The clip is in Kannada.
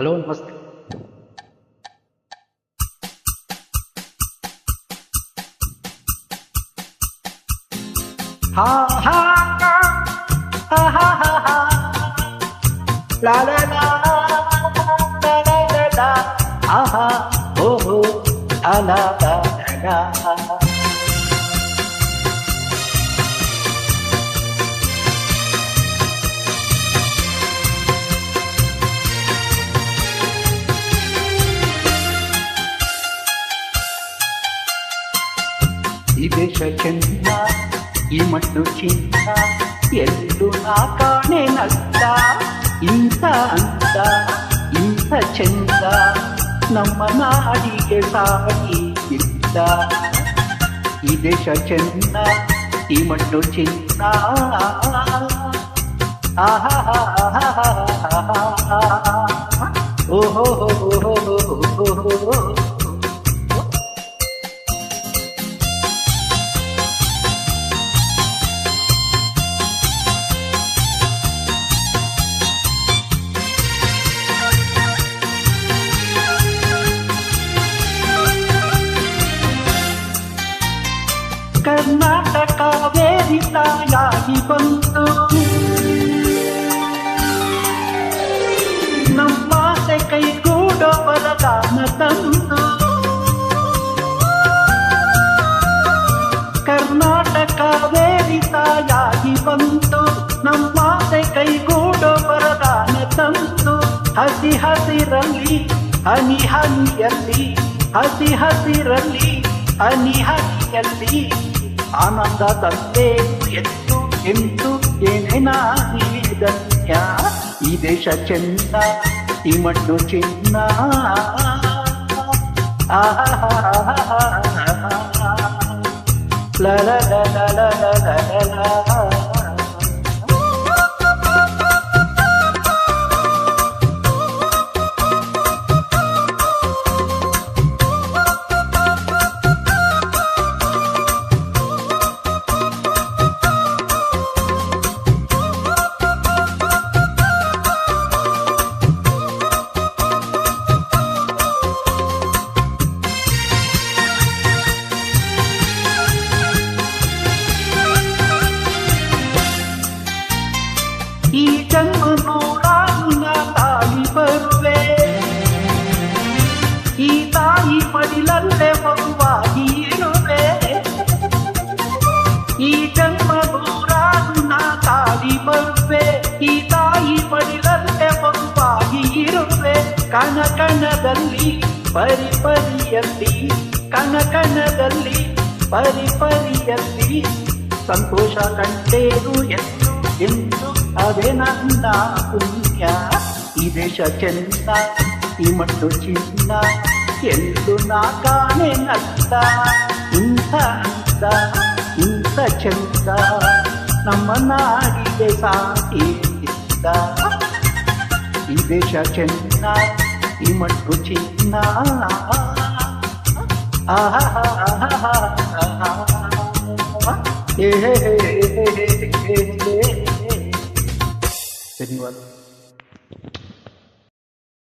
ಹಲೋ ನಮಸ್ತೆ. ಹಾ ಹಾ ಹಾ ಹಾ ಹಾ ಹಾ ಹಾ ಲಾ ಲಾ ಲಾ ಲಾ ಲಾ ಲಾ ಲಾ ಆಹಾ ಓಹೋ ಲಾ ಲಾ ಲಾ ಲಾ ಲಾ. ಈ ದೇಶ ಚೆನ್ನ, ಈ ಮಣ್ಣು ಚಿನ್ನ, ಎಲ್ಲೂ ನಾ ಕಾಣೆ ನಗ್ತ. ಇಂಥ ಅಂತ ಇಂಥ ಚೆಂದ ನಮ್ಮ ನಾಡಿಗೆ ಸಾಗಿ ಇಲ್ಲ. ಈ ದೇಶ ಚೆನ್ನ, ಈ ಮಣ್ಣು ಚಿನ್ನ, ಆಹಾ ಓಹೋ ಕರ್ನಾಟಕ ವೇದಿತಾಯಾಗಿ ಬಂತು, ನಮ್ಮಾಸೆ ಕೈಗೂಡೋ ವರದಾನ ತಂದು. ಕರ್ನಾಟಕ ವೇದಿತಾಯಾಗಿ ಬಂತು, ನಮ್ಮಾಸೆ ಕೈಗೂಡೋ ವರದಾನ ತಂದು. ಹಸಿ ಹಸಿರಲ್ಲಿ ಹನಿ ಹನಿಯಲ್ಲಿ, ಹಸಿ ಹಸಿರಲ್ಲಿ ಹನಿ ಹನಿಯಲ್ಲಿ ಆನಂದ ತಂದೆ ಎತ್ತು ಎಂತು ಏನೇನಾಗಿದನ್ಯ. ಈ ದೇಶ ಚೆನ್ನ, ಈ ಮಣ್ಣು ಚಿನ್ನ, ಲ ಲ ಲ ಲ ಲ ಲ ಲ. ಈ ಜನ್ಮ ನೂರಾರು ನಾ ತಾಯಿ ಬರುವೆ, ಈ ತಾಯಿ ಮಡಿಲಲ್ಲೇ ಮಗುವಾಗಿ ಇರುವೆ. ಈ ಜನ್ಮ ನೂರಾರು ನಾ ತಾಯಿ ಬರುವೆ, ಈ ತಾಯಿ ಮಡಿಲಲ್ಲೇ ಮಗುವಾಗಿ ಇರುವೆ. ಕಣ ಕಣದಲ್ಲಿ ಪರಿ ಪರಿಯಲ್ಲಿ, ಕಣ ಕಣದಲ್ಲಿ ಪರಿ ಪರಿಯಲ್ಲಿ ಸಂತೋಷ ಕಂಡೇನು ಎಂದು ಎಂದು ಅದೇ ನನ್ನ ಪುಣ್ಯ. ಈ ದೇಶ ಚೆನ್ನ, ಈ ಮಣ್ಣು ಚಿನ್ನ, ಎಲ್ಲೂ ನಾ ಕಾಣೆ ನಗ್ತ. ಇಂಥ ಅಂತ ಇಂಥ ಚಂದ ನಮ್ಮ ನಾಡಿಗೆ ಸಾಟಿ ಇಲ್ಲ. ಈ ದೇಶ ಚೆನ್ನ, ಈ ಮಣ್ಣು ಚಿನ್ನ, ಆಹಾ धन्यवाद.